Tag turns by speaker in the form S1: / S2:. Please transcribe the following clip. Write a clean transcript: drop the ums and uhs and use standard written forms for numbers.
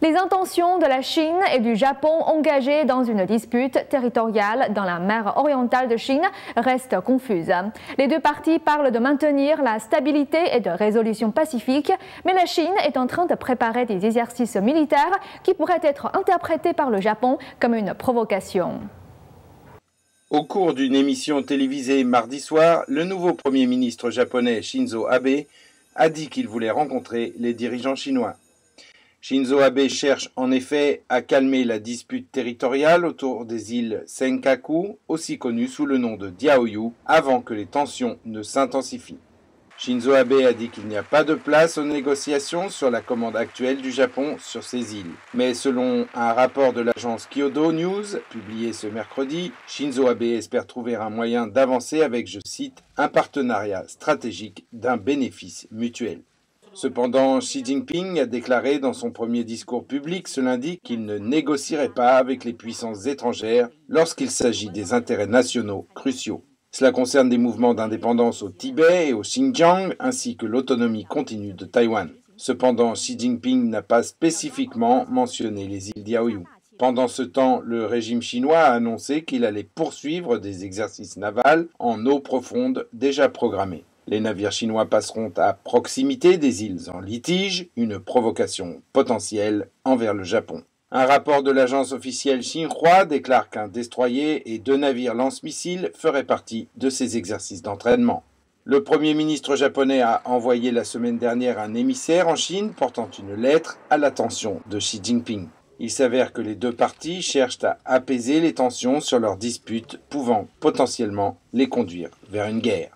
S1: Les intentions de la Chine et du Japon engagés dans une dispute territoriale dans la mer orientale de Chine restent confuses. Les deux parties parlent de maintenir la stabilité et de résolution pacifique, mais la Chine est en train de préparer des exercices militaires qui pourraient être interprétés par le Japon comme une provocation.
S2: Au cours d'une émission télévisée mardi soir, le nouveau Premier ministre japonais Shinzo Abe a dit qu'il voulait rencontrer les dirigeants chinois. Shinzo Abe cherche en effet à calmer la dispute territoriale autour des îles Senkaku, aussi connues sous le nom de Diaoyu, avant que les tensions ne s'intensifient. Shinzo Abe a dit qu'il n'y a pas de place aux négociations sur la commande actuelle du Japon sur ces îles. Mais selon un rapport de l'agence Kyodo News, publié ce mercredi, Shinzo Abe espère trouver un moyen d'avancer avec, je cite, un partenariat stratégique d'un bénéfice mutuel. Cependant, Xi Jinping a déclaré dans son premier discours public ce lundi qu'il ne négocierait pas avec les puissances étrangères lorsqu'il s'agit des intérêts nationaux cruciaux. Cela concerne des mouvements d'indépendance au Tibet et au Xinjiang, ainsi que l'autonomie continue de Taïwan. Cependant, Xi Jinping n'a pas spécifiquement mentionné les îles Diaoyu. Pendant ce temps, le régime chinois a annoncé qu'il allait poursuivre des exercices navals en eau profonde déjà programmés. Les navires chinois passeront à proximité des îles en litige, une provocation potentielle envers le Japon. Un rapport de l'agence officielle Xinhua déclare qu'un destroyer et 2 navires lance-missiles feraient partie de ces exercices d'entraînement. Le Premier ministre japonais a envoyé la semaine dernière un émissaire en Chine portant une lettre à l'attention de Xi Jinping. Il s'avère que les deux parties cherchent à apaiser les tensions sur leurs disputes pouvant potentiellement les conduire vers une guerre.